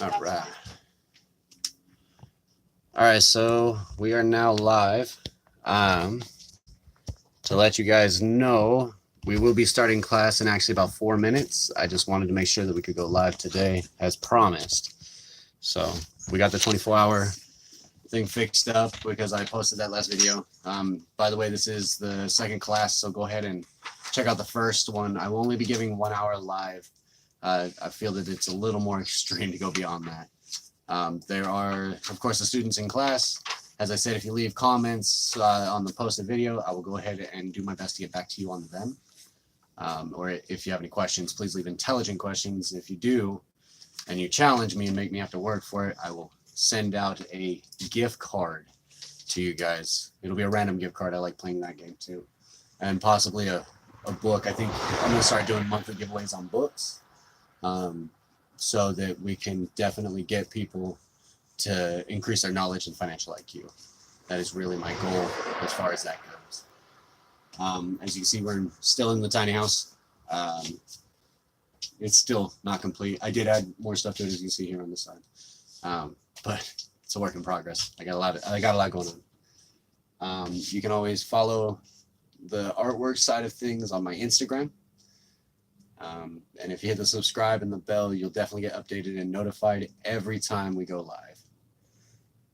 All right. All right, so we are now live. Um, to let you guys know, we will be starting class in actually about 4 minutes. I just wanted to make sure that we could go live today as promised. So we got the 24-hour thing fixed up because I posted that last video. By the way, this is the second class, so go ahead and check out the first one. I will only be giving 1 hour live. I feel that it's a little more extreme to go beyond that. There are, of course, the students in class. As I said, if you leave comments on the posted video, I will go ahead and do my best to get back to you on them. Or if you have any questions, please leave intelligent questions. If you do, and you challenge me and make me have to work for it, I will send out a gift card to you guys. It'll be a random gift card. I like playing that game too. And possibly a book. I think I'm going to start doing monthly giveaways on books. So that we can definitely get people to increase their knowledge and financial IQ. That is really my goal as far as that goes. As you can see, we're still in the tiny house. It's still not complete. I did add more stuff to it, as you can see here on this side. But it's a work in progress. I got a lot going on. You can always follow the artwork side of things on my Instagram. And if you hit the subscribe and the bell, you'll definitely get updated and notified every time we go live.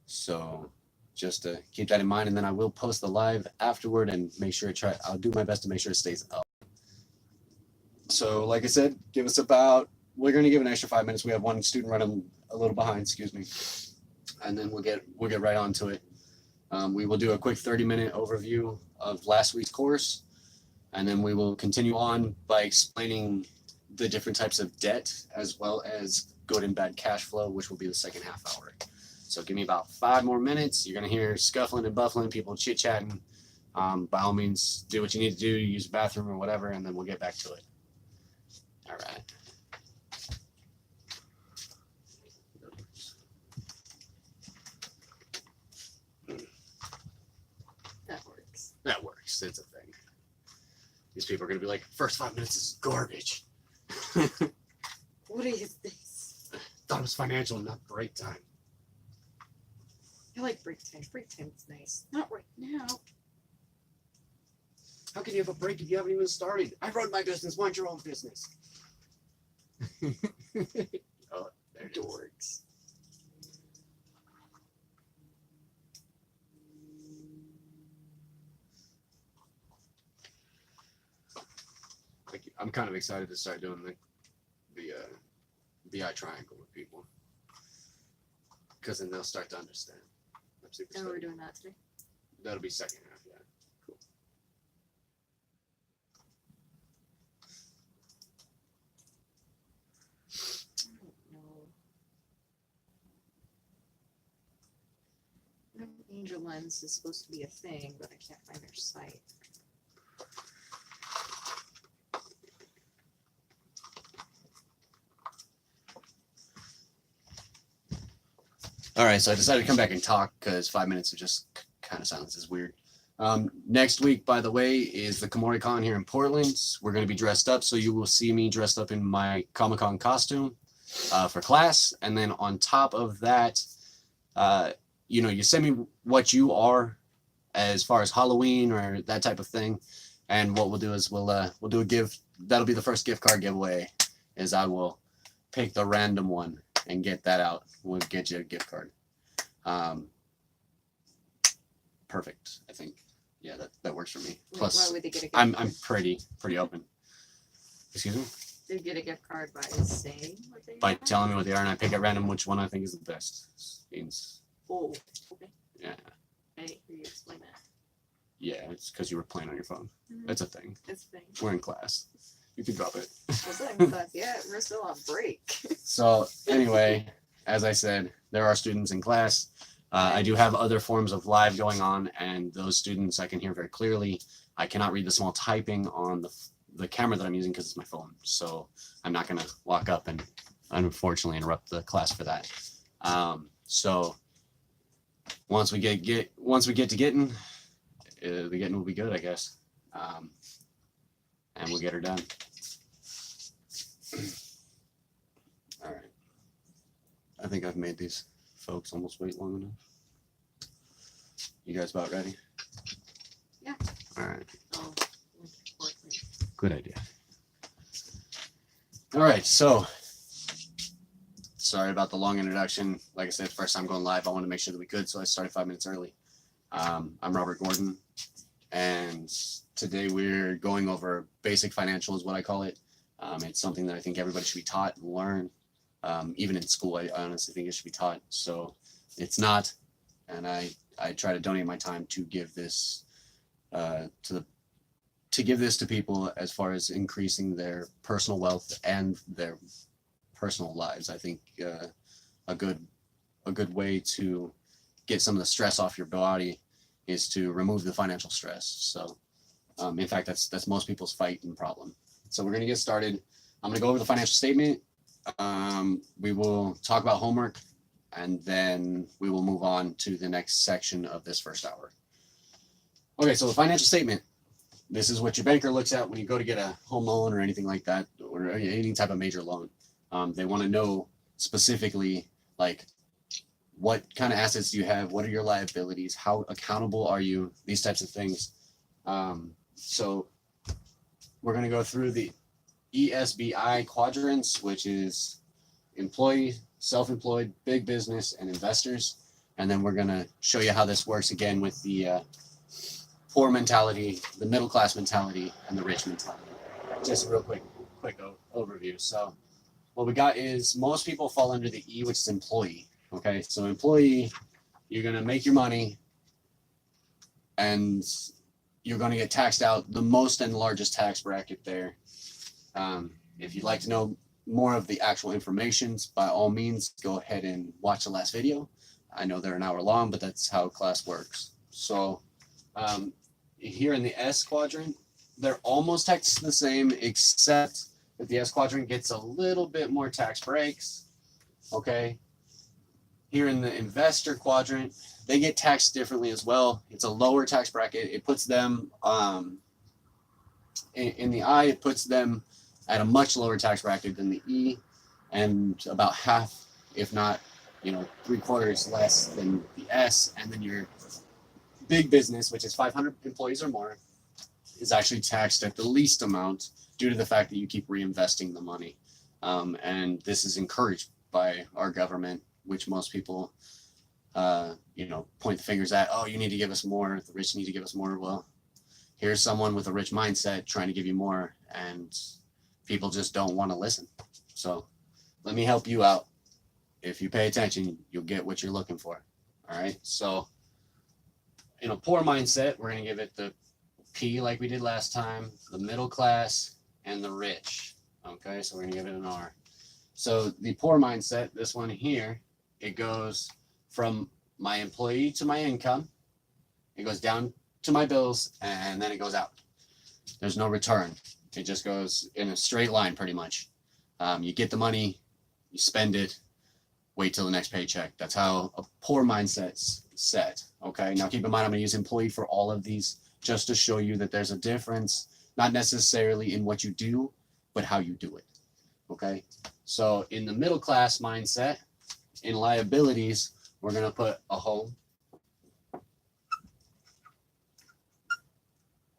So just to keep that in mind, and then I will post the live afterward and make sure I'll do my best to make sure it stays up. So like I said, we're going to give an extra 5 minutes. We have one student running a little behind, excuse me. And then we'll get right on to it. We will do a quick 30-minute overview of last week's course. And then we will continue on by explaining the different types of debt as well as good and bad cash flow, which will be the second half hour. So give me about 5 more minutes. You're going to hear scuffling and buffling, people chit-chatting. By all means, do what you need to do, use the bathroom or whatever, and then we'll get back to it. All right. That works. It's a thing. These people are going to be like, first 5 minutes is garbage. What is this? Thought it was financial, not break time. I like break time. Break time is nice. Not right now. How can you have a break if you haven't even started? I run my business. Mind your own business. Oh, there it Dorks. I'm kind of excited to start doing the BI triangle with people, because then they'll start to understand. I'm super And we're excited. doing that today. That'll be second half, yeah. Cool. I don't know. Angel Lens is supposed to be a thing, but I can't find their site. All right, so I decided to come back and talk because 5 minutes of just kind of silence is weird. Next week, by the way, is the KomoriCon here in Portland. We're going to be dressed up, so you will see me dressed up in my Comic-Con costume for class. And then on top of that, you send me what you are as far as Halloween or that type of thing. And what we'll do is we'll do a give. That'll be the first gift card giveaway. Is I will pick the random one and get that out. We'll get you a gift card. Perfect. I think. Yeah, that works for me. Plus, why would they get a gift I'm card? pretty open. Excuse me? They get a gift card by saying what they By are? telling me what they are, and I pick at random which one I think is the best. Means, Oh, okay. yeah. I didn't hear you explain that. Yeah, it's because you were playing on your phone. It's a thing. That's the thing. We're in class. You can drop it. I was like, but yeah, we're still on break. So anyway, as I said, there are students in class. I do have other forms of live going on, and those students I can hear very clearly. I cannot read the small typing on the camera that I'm using because it's my phone. So I'm not going to walk up and unfortunately interrupt the class for that. So once we get to getting, the getting will be good, I guess. And we'll get her done. All right. I think I've made these folks almost wait long enough. You guys about ready? Yeah. All right. Oh, Good idea. All right. So, sorry about the long introduction. Like I said, first time going live, I wanted to make sure that we could, so I started 5 minutes early. I'm Robert Gordon, and today we're going over basic financial is what I call it. It's something that I think everybody should be taught and learn. Even in school, I honestly think it should be taught. So it's not, and I try to donate my time to give this to people as far as increasing their personal wealth and their personal lives. I think a good way to get some of the stress off your body is to remove the financial stress. So in fact, that's most people's fight and problem. So we're going to get started. I'm going to go over the financial statement. We will talk about homework, and then we will move on to the next section of this first hour. Okay, so the financial statement. This is what your banker looks at when you go to get a home loan or anything like that, or any type of major loan. They want to know specifically, like, what kind of assets do you have? What are your liabilities? How accountable are you? These types of things. So we're going to go through the ESBI quadrants, which is employee, self-employed, big business, and investors. And then we're going to show you how this works again with the poor mentality, the middle class mentality, and the rich mentality. Just a real quick overview. So what we got is most people fall under the E, which is employee. Okay, so employee, you're going to make your money and you're going to get taxed out the most and largest tax bracket there. If you'd like to know more of the actual information, by all means, go ahead and watch the last video. I know they're an hour long, but that's how class works. So here in the S quadrant, they're almost taxed the same, except that the S quadrant gets a little bit more tax breaks. Okay. Here in the investor quadrant, they get taxed differently as well. It's a lower tax bracket. It puts them in the I, it puts them at a much lower tax bracket than the E, and about half, if not, 3/4 less than the S. And then your big business, which is 500 employees or more, is actually taxed at the least amount due to the fact that you keep reinvesting the money. And this is encouraged by our government, which most people, point the fingers at. Oh, you need to give us more. The rich need to give us more. Well, here's someone with a rich mindset trying to give you more, and people just don't want to listen. So let me help you out. If you pay attention, you'll get what you're looking for. All right. So in a poor mindset, we're going to give it the P like we did last time, the middle class, and the rich. Okay. So we're going to give it an R. So the poor mindset, this one here, it goes from my employee to my income. It goes down to my bills, and then it goes out. There's no return. It just goes in a straight line pretty much. You get the money, you spend it, wait till the next paycheck. That's how a poor mindset's set. Okay, now keep in mind I'm going to use employee for all of these just to show you that there's a difference, not necessarily in what you do, but how you do it. Okay, so in the middle class mindset, in liabilities, we're going to put a home,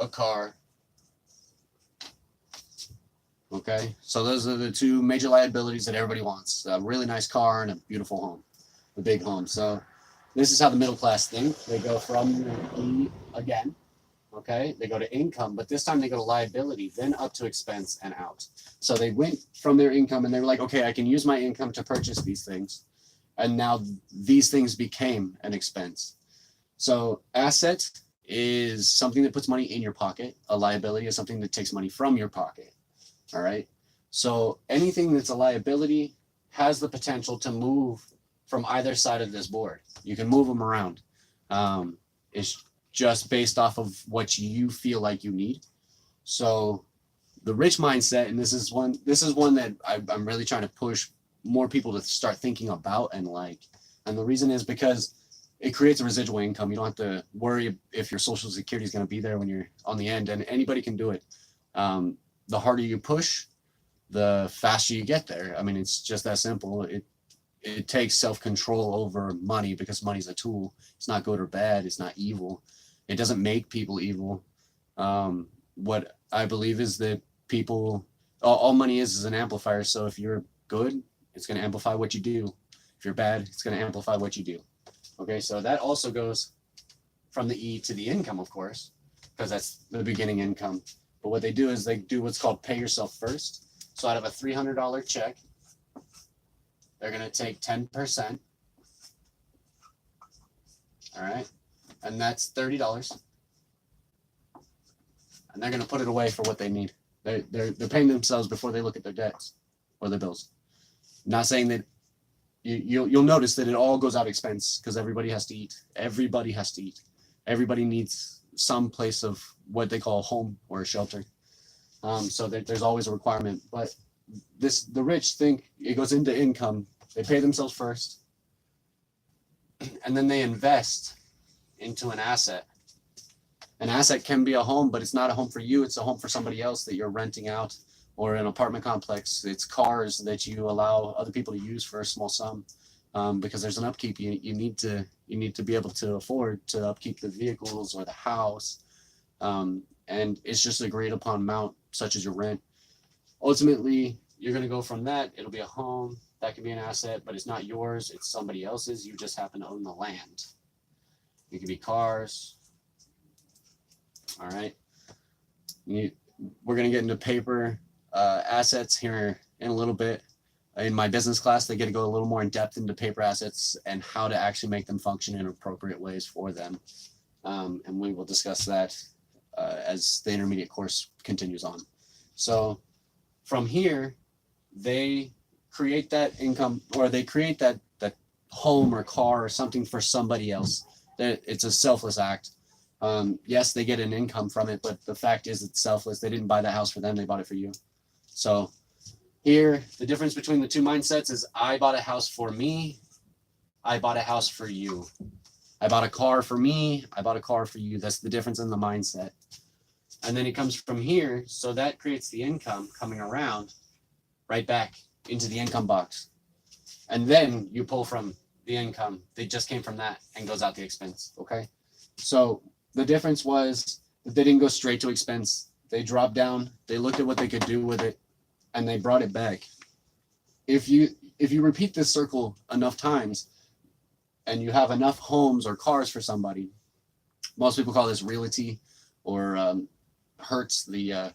a car. Okay, so those are the two major liabilities that everybody wants: a really nice car and a beautiful home, a big home. So this is how the middle class think. They go from E again. Okay, they go to income, but this time they go to liability, then up to expense and out. So they went from their income and they were like, okay, I can use my income to purchase these things. And now these things became an expense. So asset is something that puts money in your pocket. A liability is something that takes money from your pocket. All right. So anything that's a liability has the potential to move from either side of this board. You can move them around. It's just based off of what you feel like you need. So the rich mindset, and this is one that I'm really trying to push more people to start thinking about and like. And the reason is because it creates a residual income. You don't have to worry if your Social Security is going to be there when you're on the end, and anybody can do it. The harder you push, the faster you get there. I mean, it's just that simple. it takes self-control over money, because money's a tool. It's not good or bad. It's not evil. It doesn't make people evil. What I believe is that people, all money is an amplifier. So if you're good, it's going to amplify what you do. If you're bad, it's going to amplify what you do. Okay, so that also goes from the E to the income, of course, because that's the beginning income. But what they do is they do what's called pay yourself first. So out of a $300 check, they're going to take 10%. All right, and that's $30. And they're going to put it away for what they need. They're paying themselves before they look at their debts or their bills. I'm not saying that you'll notice that it all goes out expense, because everybody has to eat. Everybody has to eat. Everybody needs some place of what they call a home or a shelter. So there's always a requirement. But the rich think it goes into income. They pay themselves first, and then they invest into an asset. An asset can be a home, but it's not a home for you. It's a home for somebody else that you're renting out, or an apartment complex. It's cars that you allow other people to use for a small sum, because there's an upkeep. You need to be able to afford to upkeep the vehicles or the house, and it's just agreed upon amount, such as your rent. Ultimately, you're going to go from that. It'll be a home. That can be an asset, but it's not yours. It's somebody else's. You just happen to own the land. It could be cars. All right. We're going to get into paper assets here in a little bit. In my business class, they get to go a little more in depth into paper assets and how to actually make them function in appropriate ways for them. And we will discuss that as the intermediate course continues on. So from here, they create that income, or they create that home or car or something for somebody else. It's a selfless act. Yes, they get an income from it, but the fact is it's selfless. They didn't buy that house for them. They bought it for you. So here, the difference between the two mindsets is I bought a house for me. I bought a house for you. I bought a car for me. I bought a car for you. That's the difference in the mindset. And then it comes from here. So that creates the income coming around right back into the income box. And then you pull from the income that just came from that and goes out the expense. Okay. So the difference was that they didn't go straight to expense. They dropped down, they looked at what they could do with it, and they brought it back. If you repeat this circle enough times and you have enough homes or cars for somebody, most people call this realty, or Hertz, the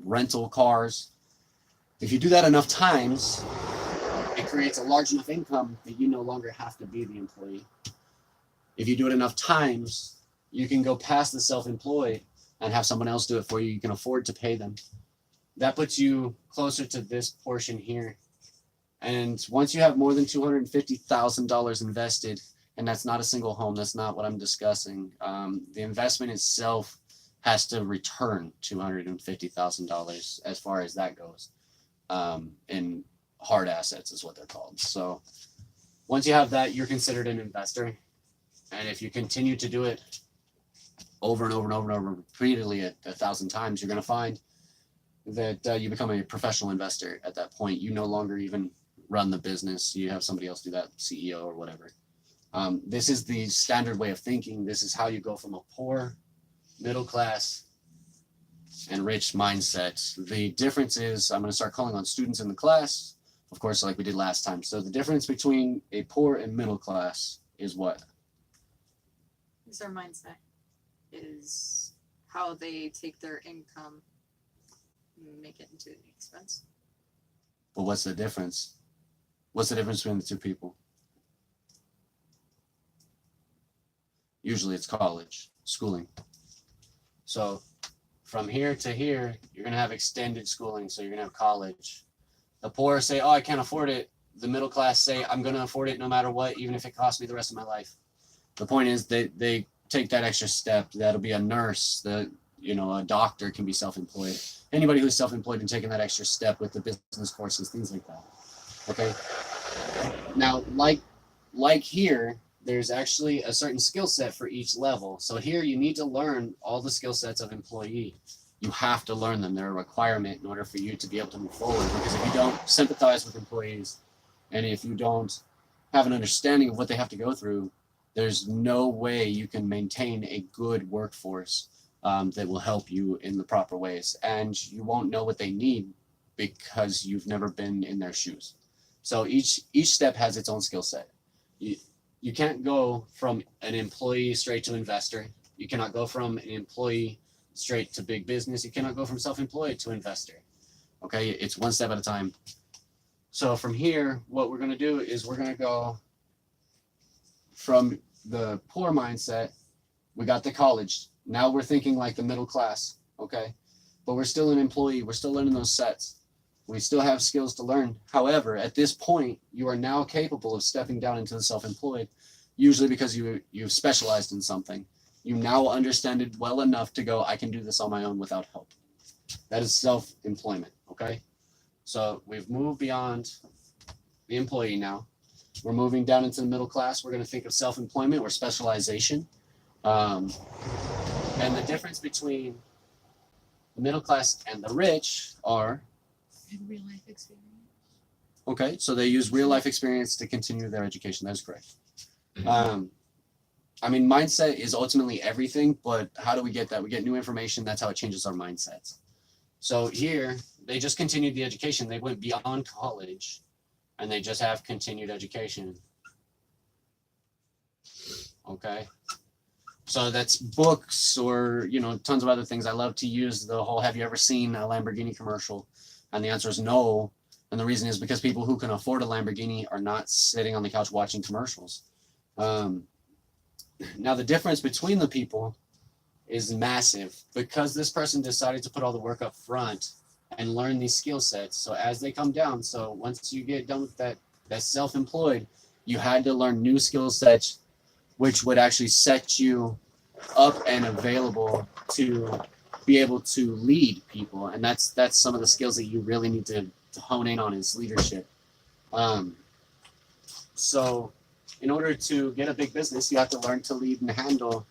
rental cars. If you do that enough times, it creates a large enough income that you no longer have to be the employee. If you do it enough times, you can go past the self-employed and have someone else do it for you. You can afford to pay them. That puts you closer to this portion here. And once you have more than $250,000 invested, and that's not a single home, that's not what I'm discussing. The investment itself has to return $250,000 as far as that goes. In hard assets is what they're called. So once you have that, you're considered an investor. And if you continue to do it over and over and over and over repeatedly 1,000 times, you're going to find that you become a professional investor at that point. You no longer even run the business. You have somebody else do that, CEO or whatever. This is the standard way of thinking. This is how you go from a poor, middle class, and rich mindset. The difference is, I'm going to start calling on students in the class, of course, like we did last time. So the difference between a poor and middle class is what? Is their mindset, is how they take their income and make it into an expense. But what's the difference? What's the difference between the two people? Usually it's college, schooling. So from here to here, you're going to have extended schooling. So you're going to have college. The poor say, oh, I can't afford it. The middle class say, I'm going to afford it no matter what, even if it costs me the rest of my life. The point is they take that extra step. That'll be a nurse, a doctor can be self-employed. Anybody who's self-employed and taking that extra step with the business courses, things like that. Okay. Now, like here, there's actually a certain skill set for each level. So here you need to learn all the skill sets of employee. You have to learn them. They're a requirement in order for you to be able to move forward. Because if you don't sympathize with employees And if you don't have an understanding of what they have to go through, there's no way you can maintain a good workforce that will help you in the proper ways. And you won't know what they need because you've never been in their shoes. So each step has its own skill set. You can't go from an employee straight to investor. You cannot go from an employee straight to big business. You cannot go from self-employed to investor. Okay, it's one step at a time. So from here, what we're going to do is we're going to go from the poor mindset. We got the college. Now we're thinking like the middle class. Okay, but we're still an employee. We're still learning those sets. We still have skills to learn. However, at this point, you are now capable of stepping down into the self-employed, usually because you've specialized in something. You now understand it well enough to go, I can do this on my own without help. That is self-employment, okay? So we've moved beyond the employee now. We're moving down into the middle class. We're going to think of self-employment or specialization. And the difference between the middle class and the rich are... And real life experience. Okay, so they use real life experience to continue their education. That is correct. I mean, mindset is ultimately everything, but how do we get that? We get new information. That's how it changes our mindsets. So here, they just continued the education. They went beyond college, and they just have continued education. Okay. So that's books or, tons of other things. I love to use the whole, have you ever seen a Lamborghini commercial? And the answer is no. And the reason is because people who can afford a Lamborghini are not sitting on the couch watching commercials. Now, the difference between the people is massive because this person decided to put all the work up front and learn these skill sets. So as they come down, so once you get done with that self-employed, you had to learn new skill sets, which would actually set you up and available to be able to lead people. And that's some of the skills that you really need to hone in on is leadership. So in order to get a big business, you have to learn to lead and handle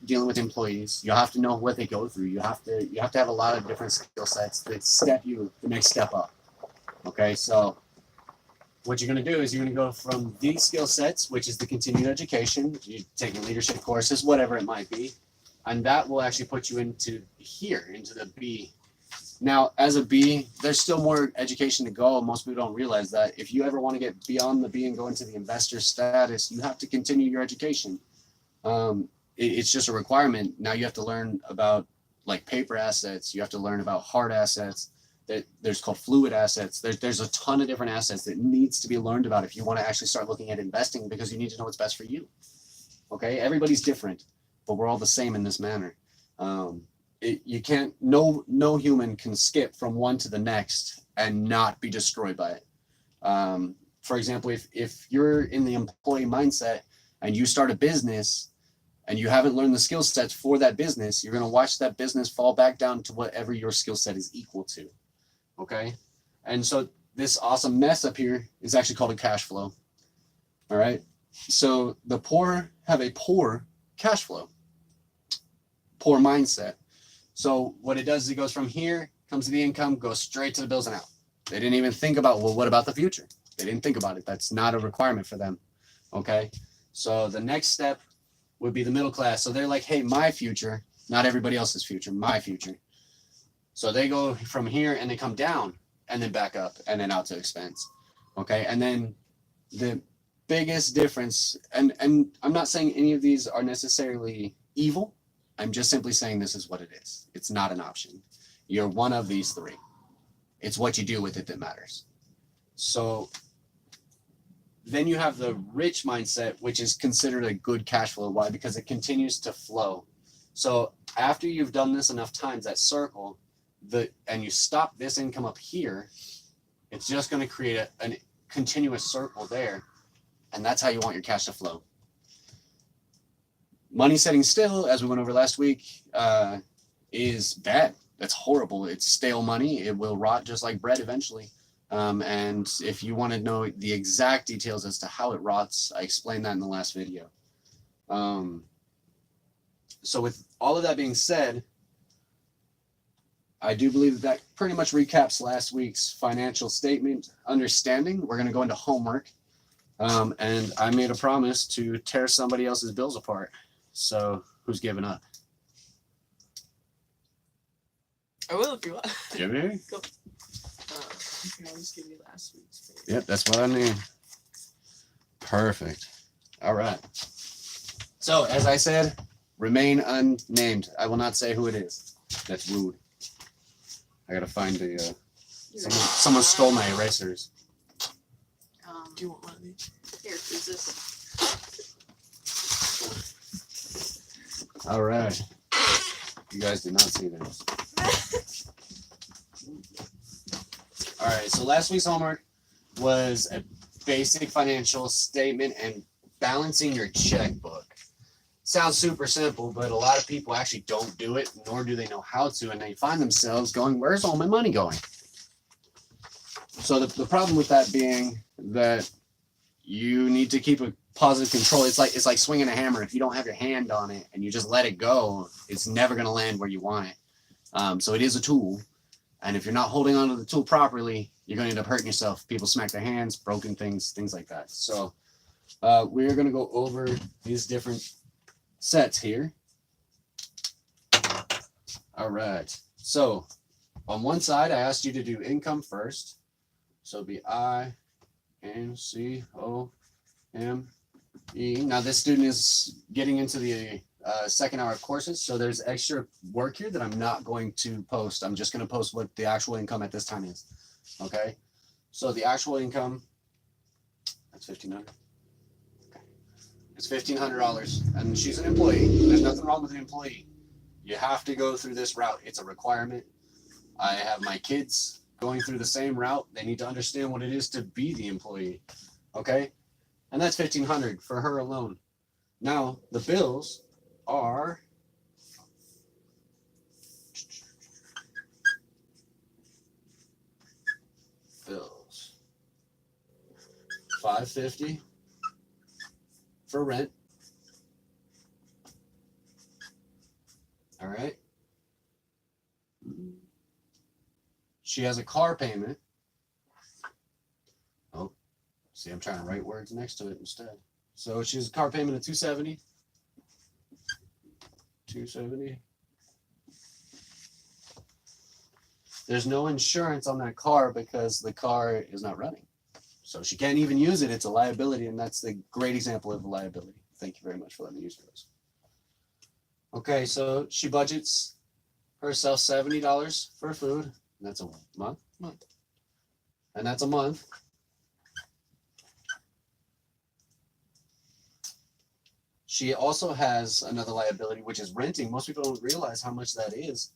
dealing with employees. You have to know what they go through. You have to have a lot of different skill sets that step you the next step up. Okay, so what you're going to do is you're going to go from these skill sets, which is the continued education, you're taking leadership courses, whatever it might be, and that will actually put you into here, into the B. Now, as a B, there's still more education to go. Most people don't realize that. If you ever want to get beyond the B and go into the investor status, you have to continue your education. It's just a requirement. Now you have to learn about like paper assets. You have to learn about hard assets. There's called fluid assets. There's a ton of different assets that needs to be learned about if you want to actually start looking at investing because you need to know what's best for you. Okay, everybody's different, but we're all the same in this manner. You can't. No human can skip from one to the next and not be destroyed by it. For example, if you're in the employee mindset and you start a business and you haven't learned the skill sets for that business, you're going to watch that business fall back down to whatever your skill set is equal to. Okay. And so this awesome mess up here is actually called a cash flow. All right. So the poor have a poor cash flow, poor mindset. So what it does is it goes from here, comes to the income, goes straight to the bills and out. They didn't even think about, well, what about the future? They didn't think about it. That's not a requirement for them. Okay. So the next step would be the middle class. So they're like, hey, my future, not everybody else's future, my future. So they go from here and they come down and then back up and then out to expense. Okay. And then the biggest difference, and I'm not saying any of these are necessarily evil. I'm just simply saying this is what it is. It's not an option. You're one of these three. It's what you do with it that matters. So then you have the rich mindset, which is considered a good cash flow. Why? Because it continues to flow. So after you've done this enough times, that circle, and you stop this income up here, it's just going to create a continuous circle there. And that's how you want your cash to flow. Money setting still, as we went over last week, is bad. That's horrible. It's stale money. It will rot just like bread eventually. And if you want to know the exact details as to how it rots, I explained that in the last video. So with all of that being said, I do believe that pretty much recaps last week's financial statement understanding. We're going to go into homework. And I made a promise to tear somebody else's bills apart. So who's giving up? I will if you want. Jimmy? Go. I'll just give you last week's. Yep, that's what I need. Perfect. All right. So as I said, remain unnamed. I will not say who it is. That's rude. I gotta find the. Someone stole my erasers. Do you want one of these? Here, use this. All right. You guys did not see this. All right. So last week's homework was a basic financial statement and balancing your checkbook. Sounds super simple, but a lot of people actually don't do it, nor do they know how to, and they find themselves going, "Where's all my money going?" So the problem with that being that you need to keep a positive control. It's like swinging a hammer. If you don't have your hand on it and you just let it go, it's never going to land where you want it. So it is a tool, and if you're not holding onto the tool properly, you're going to end up hurting yourself. People smack their hands, broken things like that. So we're going to go over these different sets here. All right. So on one side, I asked you to do income first. So it'd be INCOME. Now this student is getting into the second hour of courses, so there's extra work here that I'm not going to post. I'm just going to post what the actual income at this time is. Okay, so the actual income, that's $1,500. Okay, it's $1,500, and she's an employee. There's nothing wrong with an employee. You have to go through this route. It's a requirement. I have my kids going through the same route. They need to understand what it is to be the employee. Okay, and that's $1,500 for her alone. Now the bills are $550 for rent. All right. She has a car payment. Oh, see, I'm trying to write words next to it instead. So she has a car payment of $270. $270. There's no insurance on that car because the car is not running. So she can't even use it. It's a liability, and that's the great example of a liability. Thank you very much for letting me use those. Okay, so she budgets herself $70 for food. That's a month. And that's a month. She also has another liability, which is renting. Most people don't realize how much that is.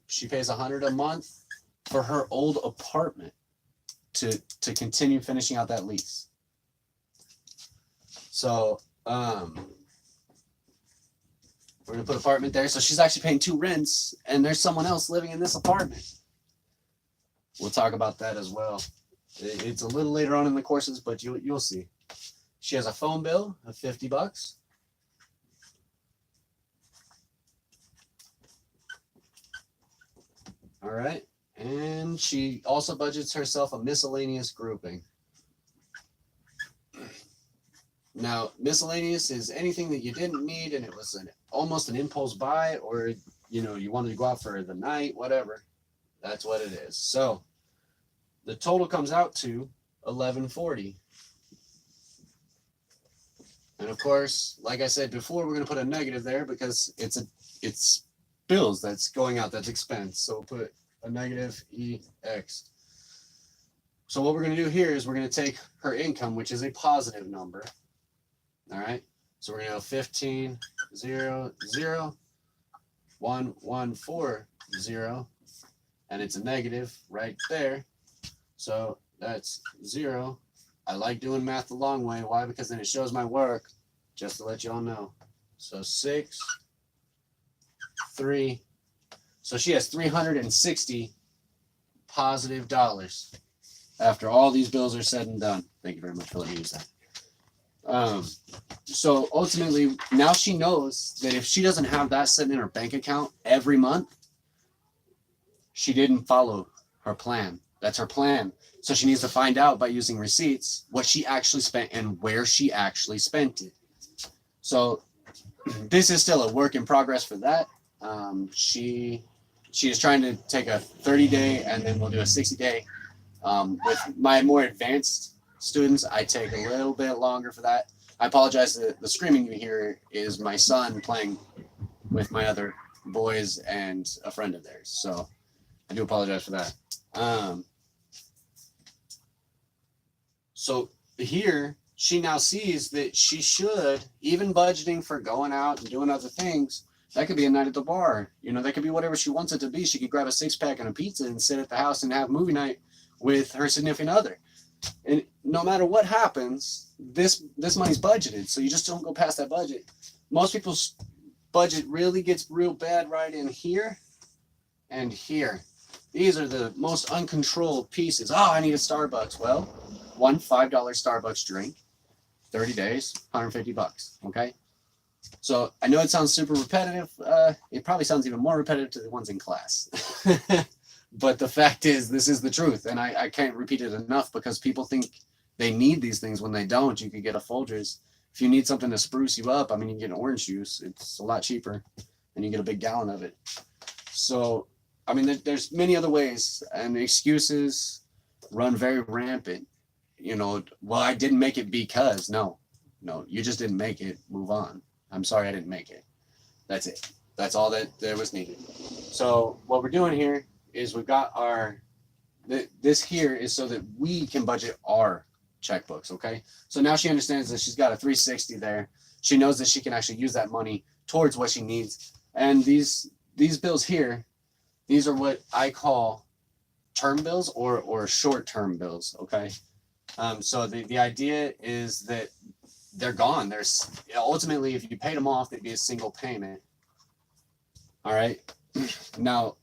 She pays $100 a month for her old apartment to continue finishing out that lease. So we're gonna put apartment there. So she's actually paying 2 rents, and there's someone else living in this apartment. We'll talk about that as well. It's a little later on in the courses, but you'll see. She has a phone bill of $50. All right. And she also budgets herself a miscellaneous grouping. Now, miscellaneous is anything that you didn't need and it was almost an impulse buy, or you wanted to go out for the night, whatever. That's what it is. So the total comes out to $1,140. And of course, like I said before, we're going to put a negative there because it's bills that's going out, that's expense. So we'll put a negative EX. So what we're going to do here is we're going to take her income, which is a positive number. All right. So we're going to go 15, 0, 0, 1, 1, 4, 0. And it's a negative right there. So that's 0. I like doing math the long way. Why? Because then it shows my work, just to let you all know. So 6, 3. So she has $360 positive dollars after all these bills are said and done. Thank you very much for letting me use that. So ultimately, now she knows that if she doesn't have that sitting in her bank account every month, she didn't follow her plan. That's her plan. So she needs to find out by using receipts what she actually spent and where she actually spent it. So this is still a work in progress for that. She is trying to take a 30-day and then we'll do a 60-day. With my more advanced students, I take a little bit longer for that. I apologize. The screaming you hear is my son playing with my other boys and a friend of theirs. So I do apologize for that. So here she now sees that she should, even budgeting for going out and doing other things, that could be a night at the bar. You know, that could be whatever she wants it to be. She could grab a 6-pack and a pizza and sit at the house and have movie night with her significant other. And no matter what happens, this money's budgeted. So you just don't go past that budget. Most people's budget really gets real bad right in here and here. These are the most uncontrolled pieces. Oh, I need a Starbucks. Well, one $5 Starbucks drink, 30 days, $150. Okay. So I know it sounds super repetitive. It probably sounds even more repetitive to the ones in class. But the fact is, this is the truth. And I can't repeat it enough because people think they need these things when they don't. You could get a Folgers. If you need something to spruce you up, I mean, you can get orange juice. It's a lot cheaper and you get a big gallon of it. So, I mean, there's many other ways, and the excuses run very rampant. You know, well, I didn't make it because no, you just didn't make it. Move on. I'm sorry I didn't make it. That's it. That's all that there was needed. So what we're doing here is we've got this here is so that we can budget our checkbooks. Okay. So now she understands that she's got a 360 there. She knows that she can actually use that money towards what she needs. And these bills here, these are what I call term bills or short-term bills. Okay. So the idea is that they're gone. There's ultimately, if you paid them off, they'd be a single payment. All right. Now,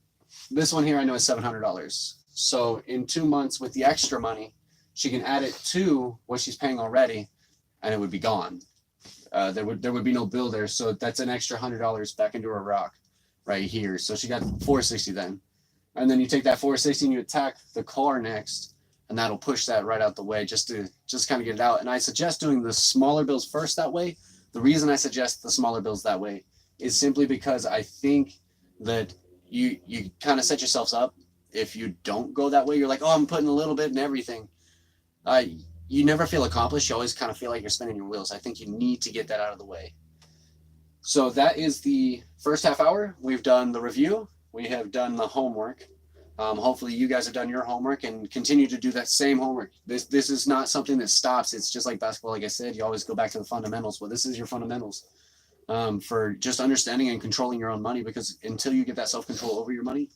this one here I know is $700. So in 2 months with the extra money, she can add it to what she's paying already, and it would be gone. There would be no bill there. So that's an extra $100 back into her rock right here. So she got 460 then. And then you take that 460 and you attack the car next, and that'll push that right out the way just to kind of get it out. And I suggest doing the smaller bills first that way. The reason I suggest the smaller bills that way is simply because I think that you kind of set yourselves up. If you don't go that way, you're like, oh, I'm putting a little bit in everything. You never feel accomplished. You always kind of feel like you're spinning your wheels. I think you need to get that out of the way. So that is the first half hour. We've done the review. We have done the homework. Hopefully you guys have done your homework and continue to do that same homework. This is not something that stops. It's just like basketball. Like I said, you always go back to the fundamentals. Well, this is your fundamentals for just understanding and controlling your own money, because until you get that self-control over your money,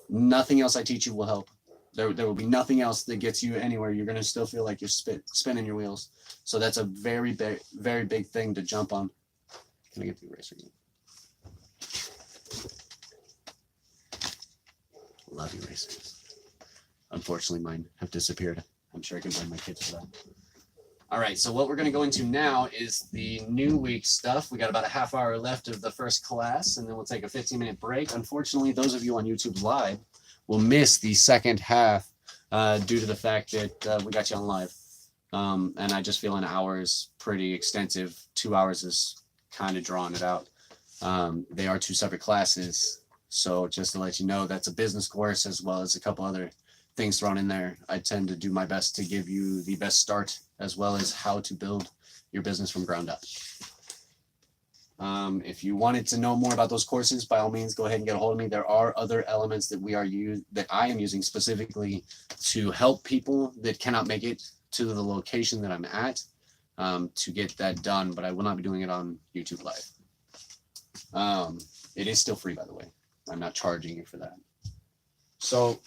nothing else I teach you will help. There will be nothing else that gets you anywhere. You're going to still feel like you're spinning your wheels. So that's a very big thing to jump on. Can I get the eraser again? Love erasers. Unfortunately, mine have disappeared. I'm sure I can blame my kids for that. All right, so what we're going to go into now is the new week stuff. We got about a half hour left of the first class, and then we'll take a 15-minute break. Unfortunately, those of you on YouTube Live will miss the second half due to the fact that we got you on live. And I just feel an hour is pretty extensive. 2 hours is kind of drawing it out. They are two separate classes. So just to let you know, that's a business course as well as a couple other things thrown in there. I tend to do my best to give you the best start as well as how to build your business from ground up. If you wanted to know more about those courses, by all means, go ahead and get a hold of me. There are other elements that I am using specifically to help people that cannot make it to the location that I'm at to get that done, but I will not be doing it on YouTube Live. It is still free, by the way. I'm not charging you for that. So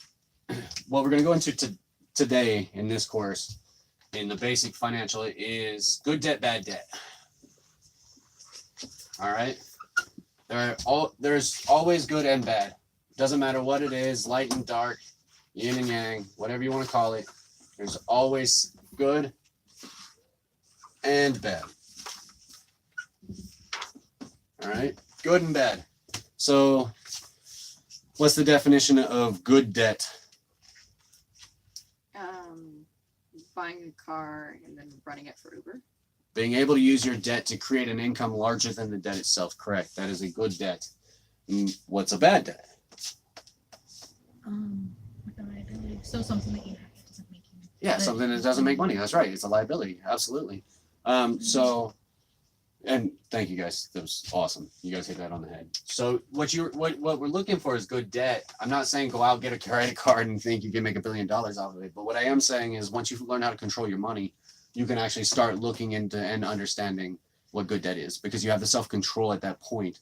what we're going to go into today in this course in the basic financial is good debt, bad debt. All right. There's always good and bad. Doesn't matter what it is, light and dark, yin and yang, whatever you want to call it. There's always good and bad. All right. Good and bad. So What's the definition of good debt? Buying a car and then running it for Uber. Being able to use your debt to create an income larger than the debt itself. Correct. That is a good debt. What's a bad debt? Like a liability. So something that you have that doesn't make you. Yeah, something that doesn't make money. That's right. It's a liability. Absolutely. So, and thank you guys. That was awesome. You guys hit that on the head. So what we're looking for is good debt. I'm not saying go out, get a credit card and think you can make $1 billion off of it. But what I am saying is once you learn how to control your money, you can actually start looking into and understanding what good debt is because you have the self-control at that point.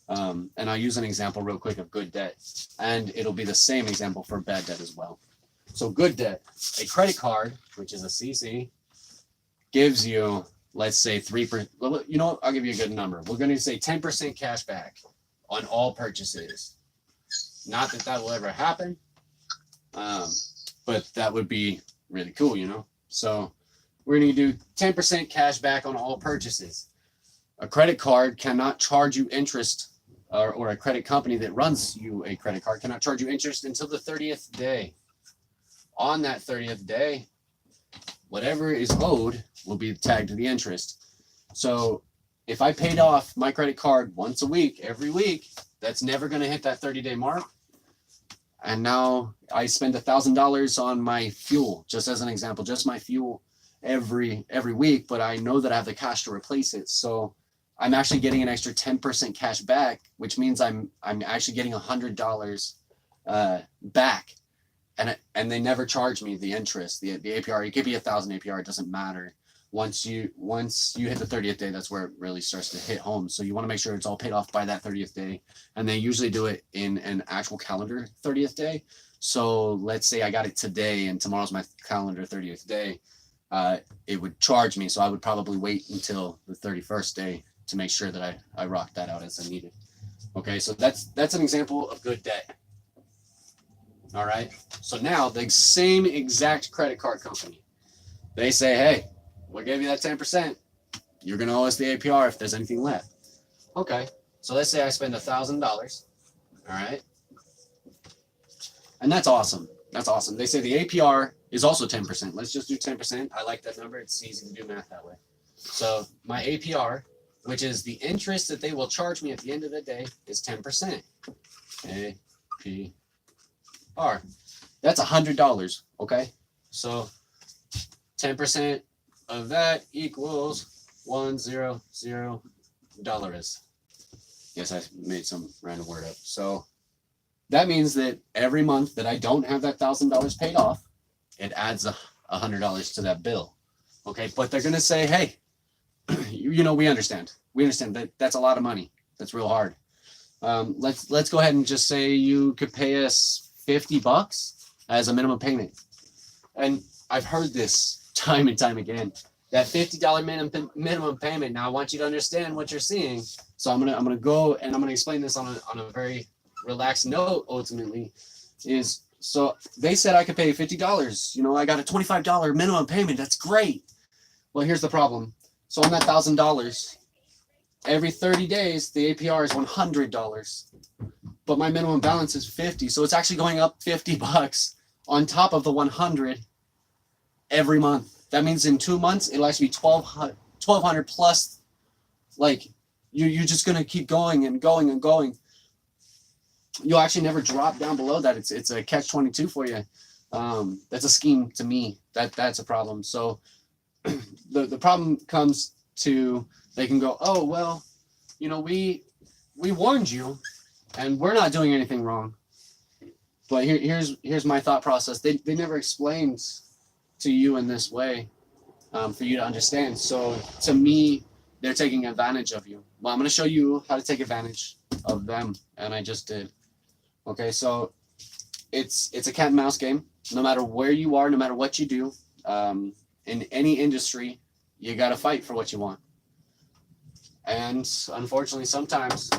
And I'll use an example real quick of good debt, and it'll be the same example for bad debt as well. So good debt, a credit card, which is a CC, gives you, let's say 3%. You know what? I'll give you a good number. We're going to say 10% cash back on all purchases. Not that that will ever happen, but that would be really cool, you know? So we're going to do 10% cash back on all purchases. A credit card cannot charge you interest, or a credit company that runs you a credit card cannot charge you interest until the 30th day. On that 30th day, whatever is owed will be tagged to the interest. So if I paid off my credit card once a week, every week, that's never going to hit that 30-day mark. And now I spend $1,000 on my fuel, just as an example, just my fuel every week, but I know that I have the cash to replace it. So I'm actually getting an extra 10% cash back, which means I'm actually getting $100 back. And they never charge me the interest, the APR. It could be 1,000 APR, it doesn't matter. Once you hit the 30th day, that's where it really starts to hit home. So you want to make sure it's all paid off by that 30th day. And they usually do it in an actual calendar 30th day. So let's say I got it today and tomorrow's my calendar 30th day. It would charge me. So I would probably wait until the 31st day to make sure that I rock that out as I needed. Okay, so that's an example of good debt. All right. So now the same exact credit card company, they say, hey, we'll give you that 10%. You're going to owe us the APR if there's anything left. Okay. So let's say I spend $1,000. All right. And that's awesome. That's awesome. They say the APR is also 10%. Let's just do 10%. I like that number. It's easy to do math that way. So my APR, which is the interest that they will charge me at the end of the day, is 10%. APR. That's $100, okay? So 10% of that equals $100. Yes, I made some random word up. So that means that every month that I don't have that $1,000 paid off, it adds $100 to that bill. Okay, but they're gonna say, hey, you know, we understand. We understand that that's a lot of money. That's real hard. Let's go ahead and just say you could pay us $50 as a minimum payment. And I've heard this time and time again. That $50 minimum payment. Now I want you to understand what you're seeing. So I'm gonna go and I'm gonna explain this on a very relaxed note. Ultimately, is so they said I could pay $50. You know, I got a $25 minimum payment. That's great. Well, here's the problem. So on that $1,000, every 30 days the APR is $100. But my minimum balance is 50, so it's actually going up $50 on top of the 100 every month. That means in 2 months it'll actually be 1,200 plus. Like you're just gonna keep going and going and going. You'll actually never drop down below that. It's a catch-22 for you. That's a scheme to me. That's a problem. So the problem comes to they can go, oh well, you know, we warned you. And we're not doing anything wrong. But here's my thought process. They never explained to you in this way for you to understand. So to me, they're taking advantage of you. Well, I'm going to show you how to take advantage of them. And I just did. Okay, so it's a cat and mouse game. No matter where you are, no matter what you do, in any industry, you got to fight for what you want. And unfortunately, sometimes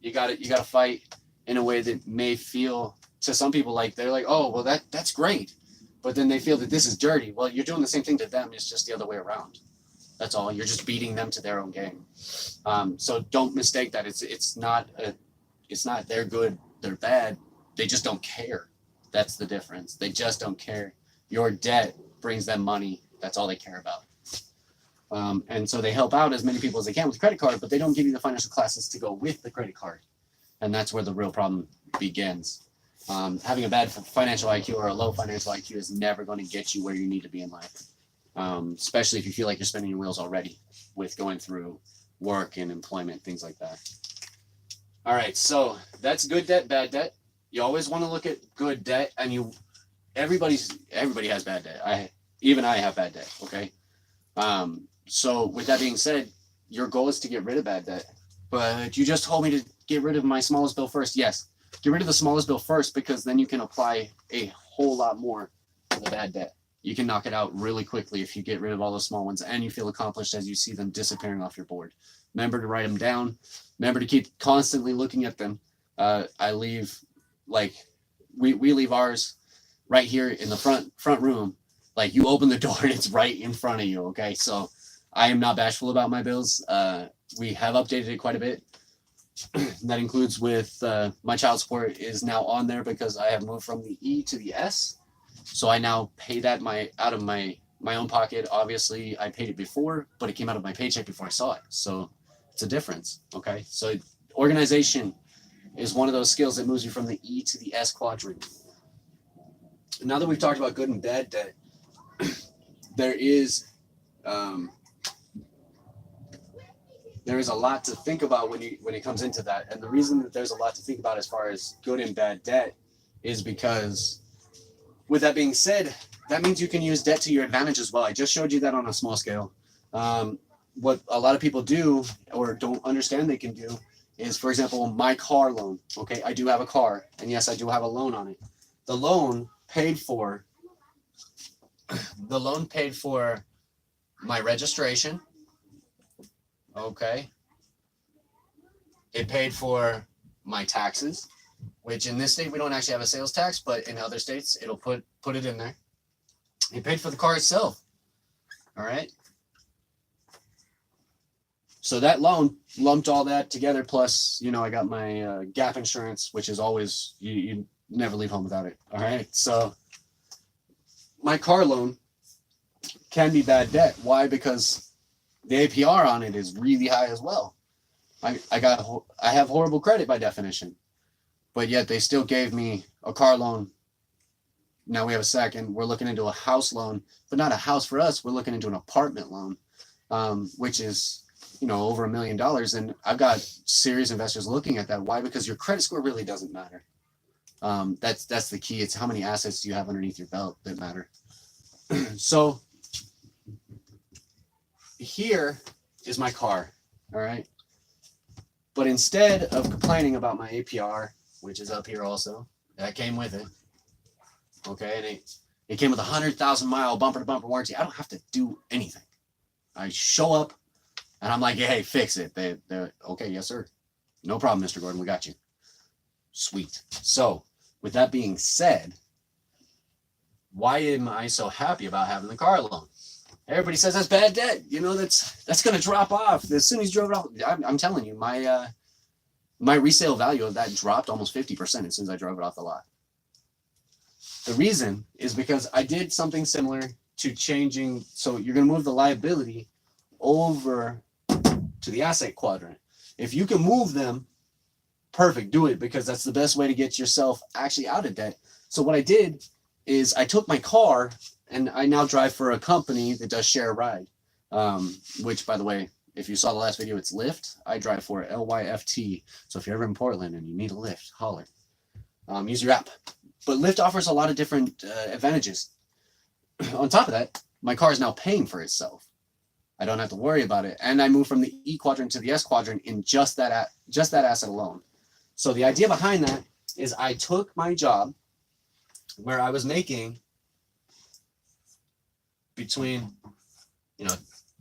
you got to fight in a way that may feel to some people like they're like, oh, well, that's great. But then they feel that this is dirty. Well, you're doing the same thing to them. It's just the other way around. That's all. You're just beating them to their own game. So don't mistake that. It's not they're good, they're bad. they just don't care. That's the difference. They just don't care. Your debt brings them money. That's all they care about. And so they help out as many people as they can with the credit card, but they don't give you the financial classes to go with the credit card. And that's where the real problem begins. Having a bad financial IQ or a low financial IQ is never going to get you where you need to be in life, especially if you feel like you're spinning your wheels already with going through work and employment, things like that. All right, so that's good debt, bad debt. You always want to look at good debt, and everybody has bad debt. I have bad debt. Okay. So with that being said, your goal is to get rid of bad debt, but you just told me to get rid of my smallest bill first. Yes, get rid of the smallest bill first, because then you can apply a whole lot more to the bad debt. You can knock it out really quickly if you get rid of all those small ones, and you feel accomplished as you see them disappearing off your board. Remember to write them down. Remember to keep constantly looking at them. I leave, like, we leave ours right here in the front room. Like, you open the door and it's right in front of you. Okay, so I am not bashful about my bills. We have updated it quite a bit. That includes with my child support is now on there because I have moved from the E to the S. So I now pay that out of my own pocket. Obviously, I paid it before, but it came out of my paycheck before I saw it. So it's a difference. Okay, so organization is one of those skills that moves you from the E to the S quadrant. Now that we've talked about good and bad debt, there is a lot to think about when it comes into that. And the reason that there's a lot to think about as far as good and bad debt is because, with that being said, that means you can use debt to your advantage as well. I just showed you that on a small scale. What a lot of people do or don't understand they can do is, for example, my car loan. Okay, I do have a car, and yes, I do have a loan on it. The loan paid for my registration. Okay. It paid for my taxes, which in this state we don't actually have a sales tax, but in other states it'll put it in there. It paid for the car itself. All right. So that loan lumped all that together, plus, I got my gap insurance, which is always, you never leave home without it. All right. So my car loan can be bad debt. Why? Because the APR on it is really high as well. I have horrible credit by definition, but yet they still gave me a car loan. Now we have a second. We're looking into a house loan, but not a house for us. We're looking into an apartment loan, which is, over $1 million. And I've got serious investors looking at that. Why? Because your credit score really doesn't matter. That's the key. It's how many assets do you have underneath your belt that matter. So here is my car. All right. But instead of complaining about my APR, which is up here also, that came with it. Okay. And it came with a 100,000-mile bumper to bumper warranty. I don't have to do anything. I show up and I'm like, hey, fix it. They're okay. Yes, sir. No problem, Mr. Gordon. We got you. Sweet. So with that being said, why am I so happy about having the car loan? Everybody says that's bad debt. That's going to drop off as soon as you drove it off. I'm telling you, my resale value of that dropped almost 50% as soon as I drove it off the lot. The reason is because I did something similar to changing. So you're going to move the liability over to the asset quadrant. If you can move them, perfect, do it, because that's the best way to get yourself actually out of debt. So what I did is I took my car, and I now drive for a company that does share a ride, which, by the way, if you saw the last video, it's Lyft. I drive for LYFT. So if you're ever in Portland and you need a Lyft, holler. Use your app. But Lyft offers a lot of different advantages. On top of that, my car is now paying for itself. I don't have to worry about it. And I moved from the E quadrant to the S quadrant in just that asset alone. So the idea behind that is I took my job where I was making between,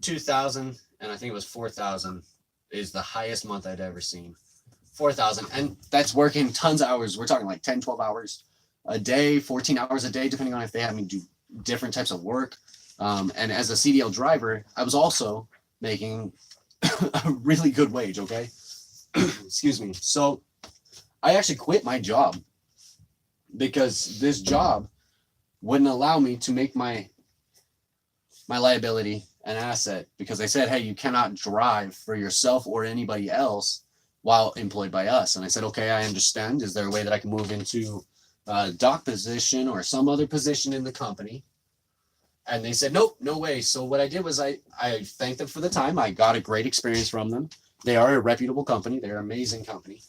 2,000 and I think it was 4,000 is the highest month I'd ever seen. 4,000. And that's working tons of hours. We're talking like 10, 12 hours a day, 14 hours a day, depending on if they have me do different types of work. And as a CDL driver, I was also making a really good wage. Okay. Excuse me. So I actually quit my job because this job wouldn't allow me to make my liability an asset, because they said, hey, you cannot drive for yourself or anybody else while employed by us. And I said, okay, I understand. Is there a way that I can move into a dock position or some other position in the company? And they said, nope, no way. So what I did was I thanked them for the time. I got a great experience from them. They are a reputable company. They're an amazing company.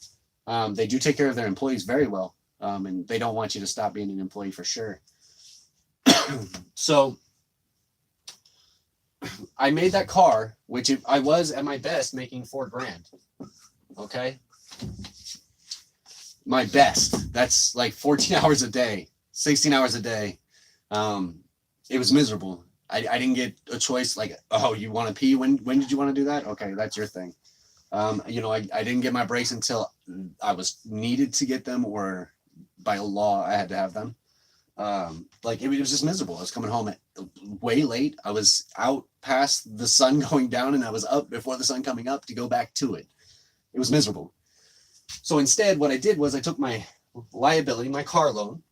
They do take care of their employees very well. And they don't want you to stop being an employee for sure. So I made that car, which I was at my best making $4,000. Okay. My best. That's like 14 hours a day, 16 hours a day. It was miserable. I didn't get a choice. Like, oh, you want to pee? When did you want to do that? Okay, that's your thing. You know, I didn't get my breaks until I was needed to get them, or by law I had to have them. Like it was just miserable. I was coming home way late. I was out past the sun going down, and I was up before the sun coming up to go back to it. It was miserable. So instead, what I did was I took my liability, my car loan.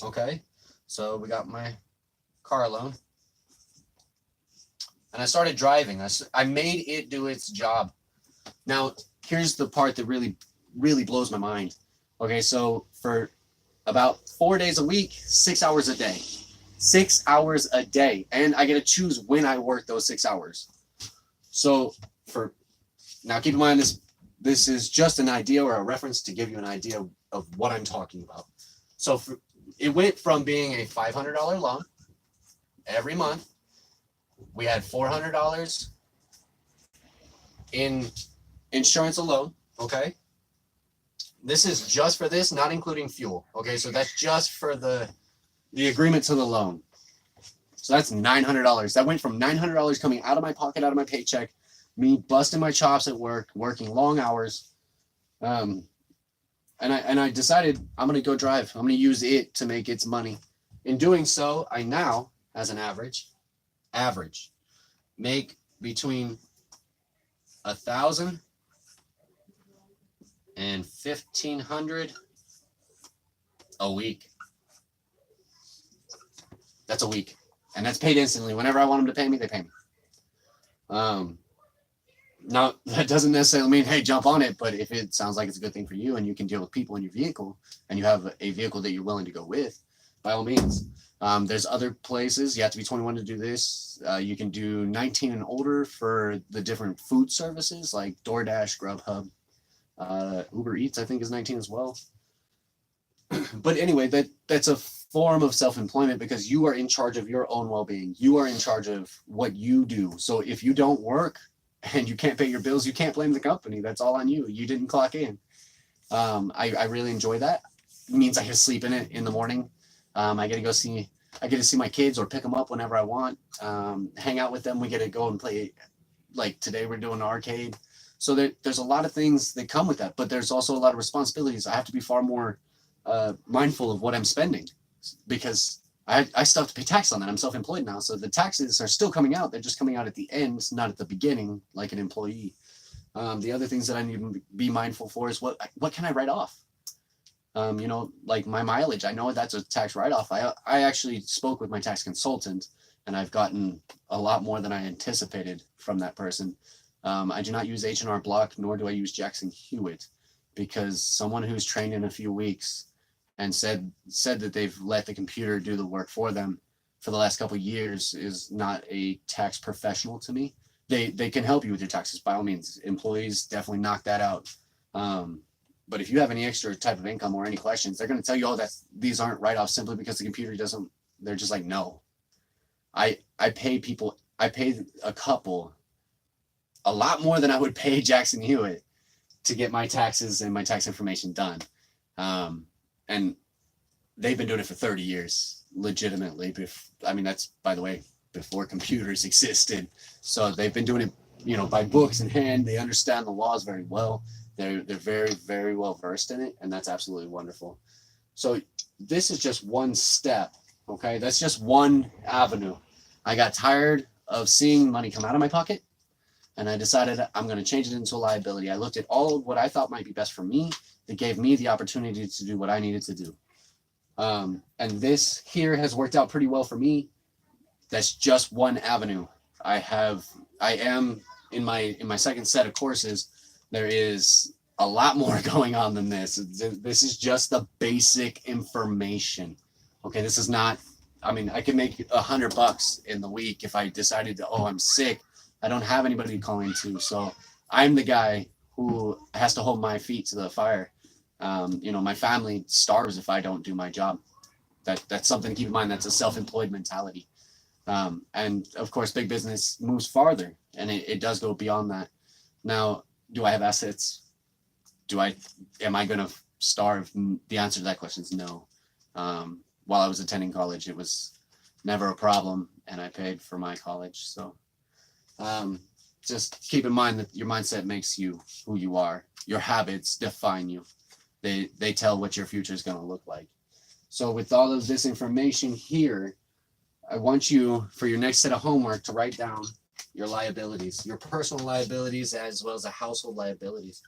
Okay, so we got my car loan, and I started driving. I made it do its job. Now, here's the part that really, really blows my mind. Okay, so for about 4 days a week, 6 hours a day. 6 hours a day. And I get to choose when I work those 6 hours. So now keep in mind, this is just an idea or a reference to give you an idea of what I'm talking about. So it went from being a $500 loan every month. We had $400 in insurance alone. Okay. This is just for this, not including fuel. Okay. So that's just for the agreement to the loan. So that's $900. That went from $900 coming out of my pocket, out of my paycheck, me busting my chops at work, working long hours. And I decided I'm going to go drive. I'm going to use it to make its money. In doing so, I now, as an average, make between $1,000 and $1,500 a week. That's a week, and that's paid instantly. Whenever I want them to pay me, they pay me. Now that doesn't necessarily mean, hey, jump on it, but if it sounds like it's a good thing for you and you can deal with people in your vehicle and you have a vehicle that you're willing to go with, by all means. There's other places. You have to be 21 to do this. You can do 19 and older for the different food services like DoorDash, Grubhub, Uber Eats, I think is 19 as well. But anyway, that's a form of self-employment because you are in charge of your own well-being. You are in charge of what you do. So if you don't work and you can't pay your bills, you can't blame the company. That's all on you. You didn't clock in. I really enjoy that. It means I get to sleep in it in the morning. I get to see my kids or pick them up whenever I want, hang out with them. We get to go and play, like today we're doing arcade. So there's a lot of things that come with that, but there's also a lot of responsibilities. I have to be far more mindful of what I'm spending because I still have to pay tax on that. I'm self-employed now. So the taxes are still coming out. They're just coming out at the end, not at the beginning, like an employee. The other things that I need to be mindful for is what can I write off? Like my mileage, I know that's a tax write-off. I actually spoke with my tax consultant and I've gotten a lot more than I anticipated from that person. I do not use H&R Block, nor do I use Jackson Hewitt, because someone who's trained in a few weeks and said that they've let the computer do the work for them for the last couple of years is not a tax professional to me. They can help you with your taxes by all means. Employees definitely knock that out. But if you have any extra type of income or any questions, they're going to tell you, that these aren't write-offs simply because the computer doesn't. They're just like, no. I pay a couple a lot more than I would pay Jackson Hewitt to get my taxes and my tax information done. And they've been doing it for 30 years, legitimately. That's, by the way, before computers existed. So they've been doing it, by books in hand. They understand the laws very well. They're very, very well versed in it, and that's absolutely wonderful. So this is just one step, okay? That's just one avenue. I got tired of seeing money come out of my pocket, and I decided I'm going to change it into a liability. I looked at all of what I thought might be best for me that gave me the opportunity to do what I needed to do. And this here has worked out pretty well for me. That's just one avenue. I am in my second set of courses. There is a lot more going on than this. This is just the basic information. Okay, this is not. I mean, I can make $100 in the week if I decided to. Oh, I'm sick. I don't have anybody to call into, so I'm the guy who has to hold my feet to the fire. My family starves if I don't do my job. That's something to keep in mind. That's a self-employed mentality. And of course, big business moves farther, and it does go beyond that. Now, do I have assets? Am I going to starve? The answer to that question is no. While I was attending college, it was never a problem, and I paid for my college. So just keep in mind that your mindset makes you who you are. Your habits define you. They tell what your future is going to look like. So with all of this information here, I want you, for your next set of homework, to write down your liabilities, your personal liabilities, as well as the household liabilities.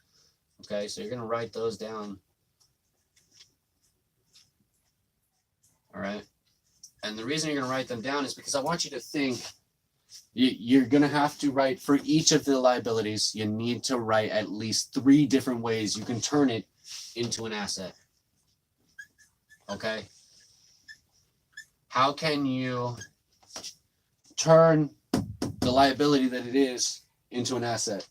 Okay, so you're going to write those down. All right. And the reason you're going to write them down is because I want you to think, you're going to have to write for each of the liabilities. You need to write at least 3 different ways you can turn it into an asset. Okay. How can you turn the liability that it is into an asset?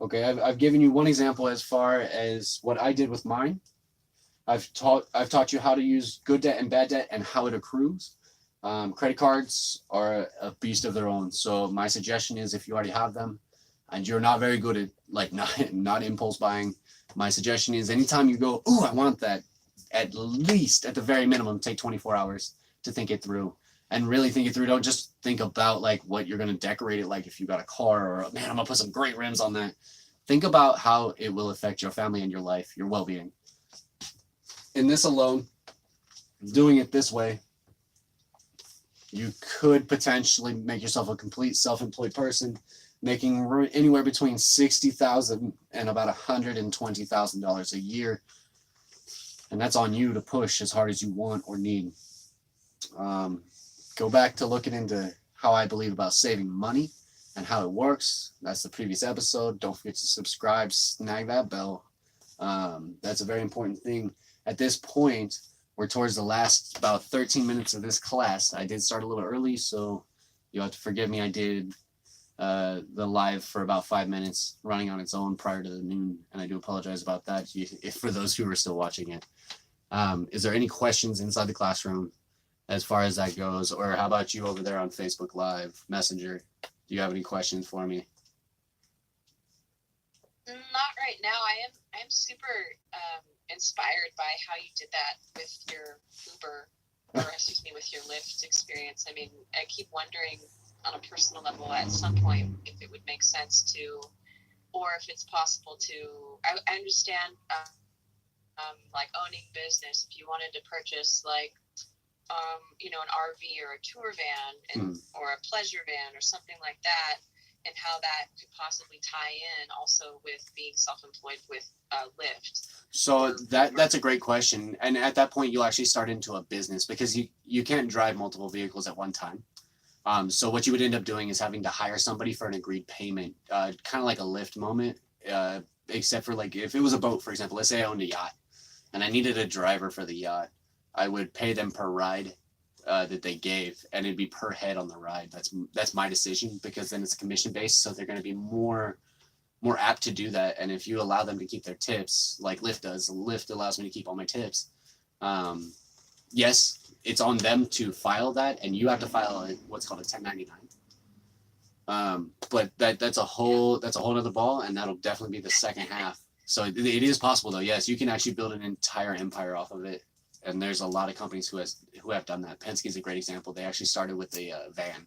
Okay, I've given you one example as far as what I did with mine. I've taught you how to use good debt and bad debt and how it accrues. Credit cards are a beast of their own. So my suggestion is, if you already have them and you're not very good at not impulse buying, my suggestion is, anytime you go, "Ooh, I want that," at least at the very minimum, take 24 hours to think it through and really think it through. Don't just think about like what you're going to decorate it like if you got a car, or, man, I'm going to put some great rims on that. Think about how it will affect your family and your life, your well-being. In this alone, doing it this way, you could potentially make yourself a complete self-employed person, making anywhere between $60,000 and about $120,000 a year. And that's on you to push as hard as you want or need. Go back to looking into how I believe about saving money and how it works. That's the previous episode. Don't forget to subscribe, snag that bell. That's a very important thing. At this point, we're towards the last about 13 minutes of this class. I did start a little early, so you'll have to forgive me. I did the live for about 5 minutes, running on its own prior to the noon, and I do apologize about that if for those who are still watching it. Is there any questions inside the classroom as far as that goes? Or how about you over there on Facebook Live, Messenger? Do you have any questions for me? Not right now. I'm super inspired by how you did that with your Uber, or excuse me, with your Lyft experience. I mean, I keep wondering on a personal level at some point if it would make sense to, or if it's possible to. I understand, like owning business. If you wanted to purchase like, an RV or a tour van or a pleasure van or something like that, and how that could possibly tie in also with being self-employed with Lyft. So that's a great question. And at that point, you'll actually start into a business, because you can't drive multiple vehicles at one time. So what you would end up doing is having to hire somebody for an agreed payment, kind of like a Lyft moment, except for like if it was a boat, for example. Let's say I owned a yacht and I needed a driver for the yacht. I would pay them per ride that they gave, and it'd be per head on the ride. That's my decision, because then it's commission based, so they're going to be more apt to do that. And if you allow them to keep their tips, like Lyft does, Lyft allows me to keep all my tips. Yes, it's on them to file that, and you have to file what's called a 1099. But that's a whole other ball, and that'll definitely be the second half. So it is possible, though. Yes, you can actually build an entire empire off of it. And there's a lot of companies who have done that. Penske is a great example. They actually started with a van,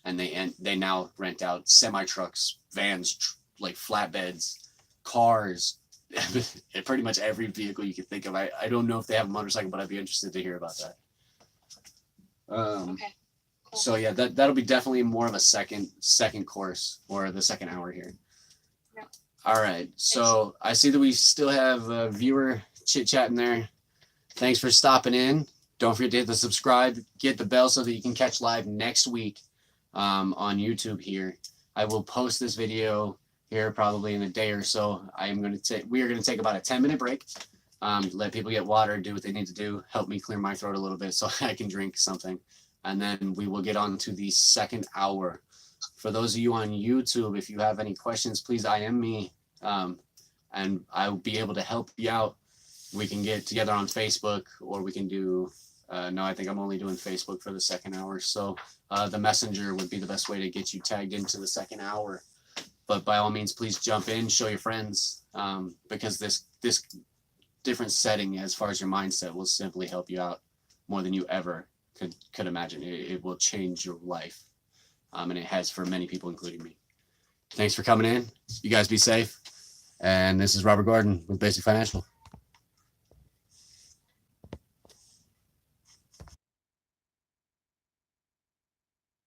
and they now rent out semi trucks, vans, like flatbeds, cars, pretty much every vehicle you can think of. I don't know if they have a motorcycle, but I'd be interested to hear about that. Okay. Cool. So yeah, that'll be definitely more of a second course, or the second hour here. Yeah. All right. So I see that we still have a viewer chit chatting there. Thanks for stopping in. don't forget to hit the subscribe, get the bell so that you can catch live next week on YouTube here. I will post this video here probably in a day or so. We are going to take about a 10-minute break. Let people get water, do what they need to do, help me clear my throat a little bit so I can drink something. And then we will get on to the second hour. For those of you on YouTube, if you have any questions, please IM me, and I'll be able to help you out. We can get together on Facebook, or we can do, no, I think I'm only doing Facebook for the second hour. So the messenger would be the best way to get you tagged into the second hour. But by all means, please jump in, show your friends, because this different setting as far as your mindset will simply help you out more than you ever could imagine. It will change your life, and it has for many people, including me. Thanks for coming in. You guys be safe. And this is Robert Gordon with Basic Financial.